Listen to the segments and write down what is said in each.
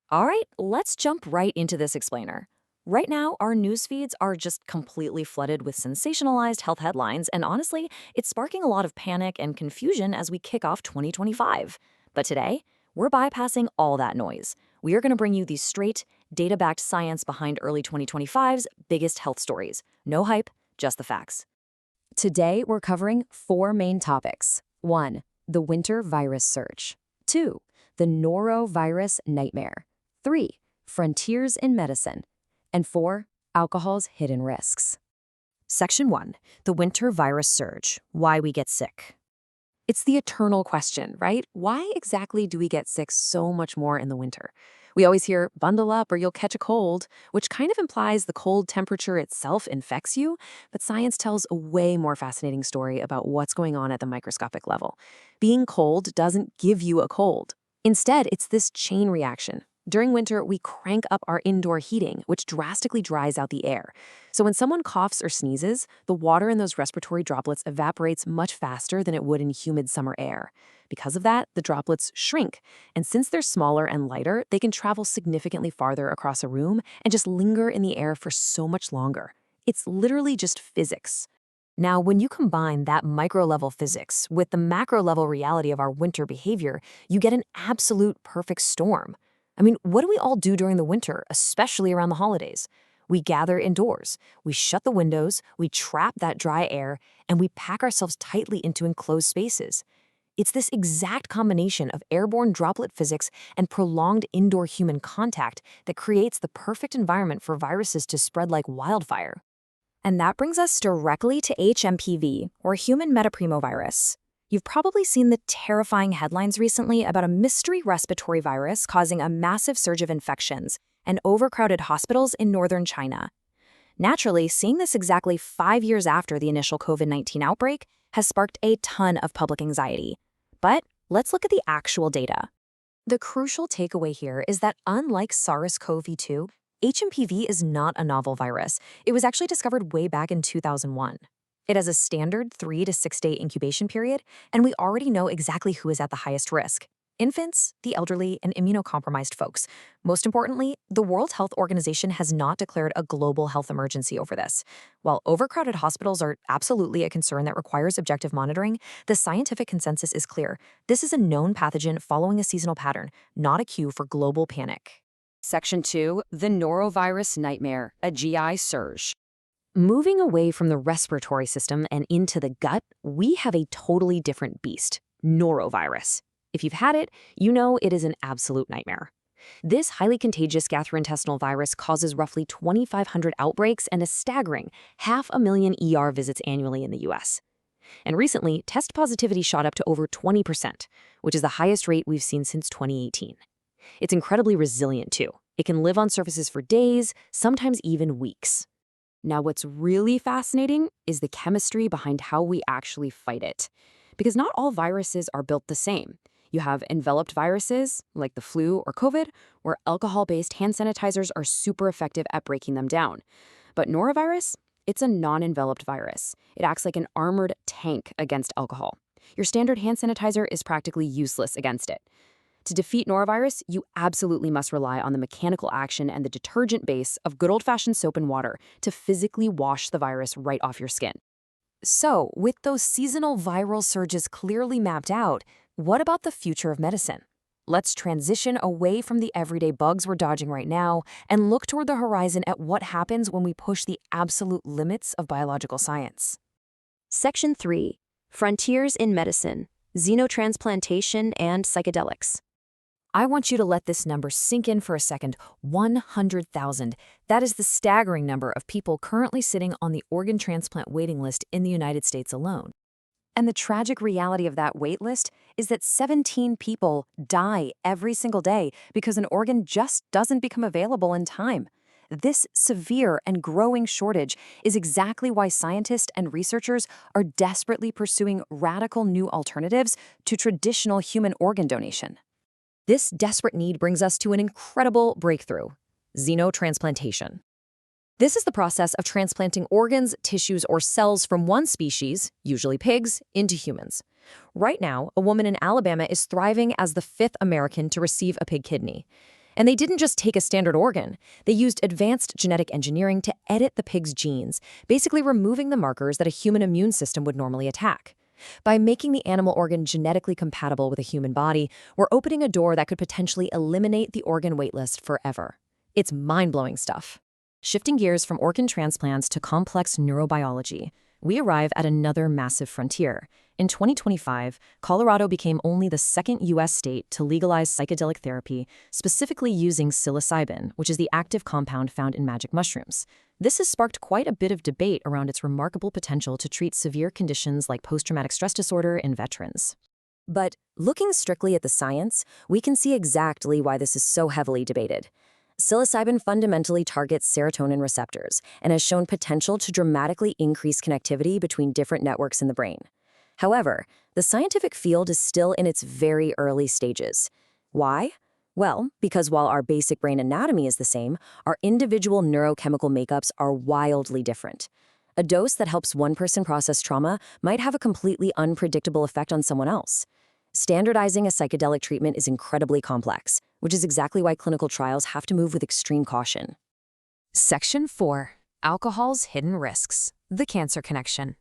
All right, let's jump right into this explainer. Right now, our news feeds are just completely flooded with sensationalized health headlines, and honestly, it's sparking a lot of panic and confusion as we kick off 2025. But today, we're bypassing all that noise. We are going to bring you the straight, data backed science behind early 2025's biggest health stories. No hype, just the facts. Today, we're covering four main topics. 1. The winter virus surge. 2. The norovirus nightmare. 3. Frontiers in medicine. And 4. Alcohol's hidden risks. Section 1. The winter virus surge. Why we get sick. It's the eternal question, right? Why exactly do we get sick so much more in the winter? We always hear, bundle up or you'll catch a cold, which kind of implies the cold temperature itself infects you, but science tells a way more fascinating story about what's going on at the microscopic level. Being cold doesn't give you a cold. Instead, it's this chain reaction. During winter, we crank up our indoor heating, which drastically dries out the air. So when someone coughs or sneezes, the water in those respiratory droplets evaporates much faster than it would in humid summer air. Because of that, the droplets shrink. And since they're smaller and lighter, they can travel significantly farther across a room and just linger in the air for so much longer. It's literally just physics. Now, when you combine that micro-level physics with the macro-level reality of our winter behavior, you get an absolute perfect storm. I mean, what do we all do during the winter, especially around the holidays? We gather indoors, we shut the windows, we trap that dry air, and we pack ourselves tightly into enclosed spaces. It's this exact combination of airborne droplet physics and prolonged indoor human contact that creates the perfect environment for viruses to spread like wildfire. And that brings us directly to HMPV, or human metaprimovirus. You've probably seen the terrifying headlines recently about a mystery respiratory virus causing a massive surge of infections and overcrowded hospitals in northern China. Naturally, seeing this exactly 5 years after the initial COVID-19 outbreak has sparked a ton of public anxiety. But let's look at the actual data. The crucial takeaway here is that unlike SARS-CoV-2, HMPV is not a novel virus. It was actually discovered way back in 2001. It has a standard 3 to 6 day incubation period, and we already know exactly who is at the highest risk. Infants, the elderly, and immunocompromised folks. Most importantly, the World Health Organization has not declared a global health emergency over this. While overcrowded hospitals are absolutely a concern that requires objective monitoring, the scientific consensus is clear. This is a known pathogen following a seasonal pattern, not a cue for global panic. Section 2. The norovirus nightmare, a GI surge. Moving away from the respiratory system and into the gut, we have a totally different beast, norovirus. If you've had it, you know it is an absolute nightmare. This highly contagious gastrointestinal virus causes roughly 2,500 outbreaks and a staggering 500,000 ER visits annually in the US. And recently, test positivity shot up to over 20%, which is the highest rate we've seen since 2018. It's incredibly resilient, too. It can live on surfaces for days, sometimes even weeks. Now, what's really fascinating is the chemistry behind how we actually fight it. Because not all viruses are built the same. You have enveloped viruses, like the flu or COVID, where alcohol-based hand sanitizers are super effective at breaking them down. But norovirus, it's a non-enveloped virus. It acts like an armored tank against alcohol. Your standard hand sanitizer is practically useless against it. To defeat norovirus, you absolutely must rely on the mechanical action and the detergent base of good old-fashioned soap and water to physically wash the virus right off your skin. So, with those seasonal viral surges clearly mapped out, what about the future of medicine? Let's transition away from the everyday bugs we're dodging right now and look toward the horizon at what happens when we push the absolute limits of biological science. Section 3. Frontiers in medicine, Xenotransplantation and psychedelics. I want you to let this number sink in for a second. 100,000. That is the staggering number of people currently sitting on the organ transplant waiting list in the United States alone. And the tragic reality of that wait list is that 17 people die every single day because an organ just doesn't become available in time. This severe and growing shortage is exactly why scientists and researchers are desperately pursuing radical new alternatives to traditional human organ donation. This desperate need brings us to an incredible breakthrough: xenotransplantation. This is the process of transplanting organs, tissues, or cells from one species, usually pigs, into humans. Right now, a woman in Alabama is thriving as the 5th American to receive a pig kidney. And they didn't just take a standard organ. They used advanced genetic engineering to edit the pig's genes, basically removing the markers that a human immune system would normally attack. By making the animal organ genetically compatible with a human body, we're opening a door that could potentially eliminate the organ waitlist forever. It's mind-blowing stuff. Shifting gears from organ transplants to complex neurobiology, we arrive at another massive frontier. In 2025, Colorado became only the second U.S. state to legalize psychedelic therapy, specifically using psilocybin, which is the active compound found in magic mushrooms. This has sparked quite a bit of debate around its remarkable potential to treat severe conditions like post-traumatic stress disorder in veterans. But looking strictly at the science, we can see exactly why this is so heavily debated. Psilocybin fundamentally targets serotonin receptors and has shown potential to dramatically increase connectivity between different networks in the brain. However, the scientific field is still in its very early stages. Why? Well, because while our basic brain anatomy is the same, our individual neurochemical makeups are wildly different. A dose that helps one person process trauma might have a completely unpredictable effect on someone else. Standardizing a psychedelic treatment is incredibly complex, which is exactly why clinical trials have to move with extreme caution. Section 4. Alcohol's Hidden Risks. The Cancer Connection.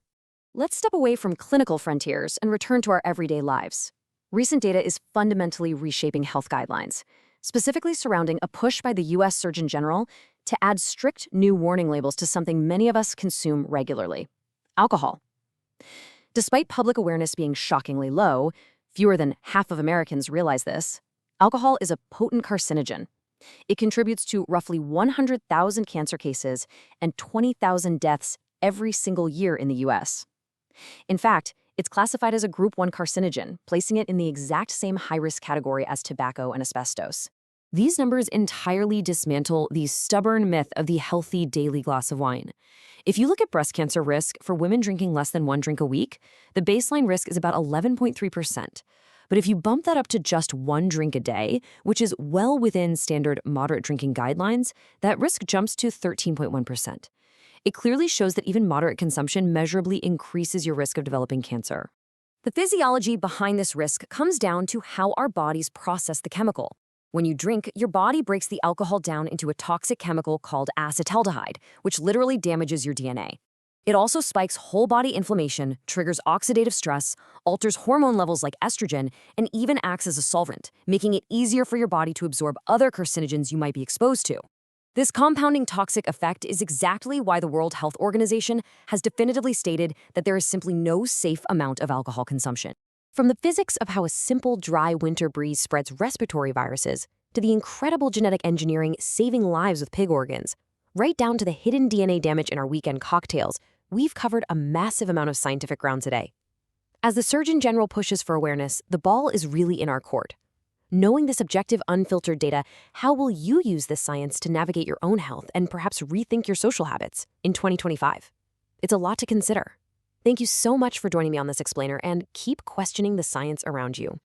Let's step away from clinical frontiers and return to our everyday lives. Recent data is fundamentally reshaping health guidelines, specifically surrounding a push by the U.S. Surgeon General to add strict new warning labels to something many of us consume regularly: alcohol. Despite public awareness being shockingly low, fewer than half of Americans realize this. Alcohol is a potent carcinogen. It contributes to roughly 100,000 cancer cases and 20,000 deaths every single year in the U.S. In fact, it's classified as a Group 1 carcinogen, placing it in the exact same high-risk category as tobacco and asbestos. These numbers entirely dismantle the stubborn myth of the healthy daily glass of wine. If you look at breast cancer risk for women drinking less than 1 drink a week, the baseline risk is about 11.3%. But if you bump that up to just 1 drink a day, which is well within standard moderate drinking guidelines, that risk jumps to 13.1%. It clearly shows that even moderate consumption measurably increases your risk of developing cancer. The physiology behind this risk comes down to how our bodies process the chemical. When you drink, your body breaks the alcohol down into a toxic chemical called acetaldehyde, which literally damages your DNA. It also spikes whole body inflammation, triggers oxidative stress, alters hormone levels like estrogen, and even acts as a solvent, making it easier for your body to absorb other carcinogens you might be exposed to. This compounding toxic effect is exactly why the World Health Organization has definitively stated that there is simply no safe amount of alcohol consumption. From the physics of how a simple dry winter breeze spreads respiratory viruses, to the incredible genetic engineering saving lives with pig organs, right down to the hidden DNA damage in our weekend cocktails, we've covered a massive amount of scientific ground today. As the Surgeon General pushes for awareness, the ball is really in our court. Knowing this objective, unfiltered data, how will you use this science to navigate your own health and perhaps rethink your social habits in 2025? It's a lot to consider. Thank you so much for joining me on this explainer, and keep questioning the science around you.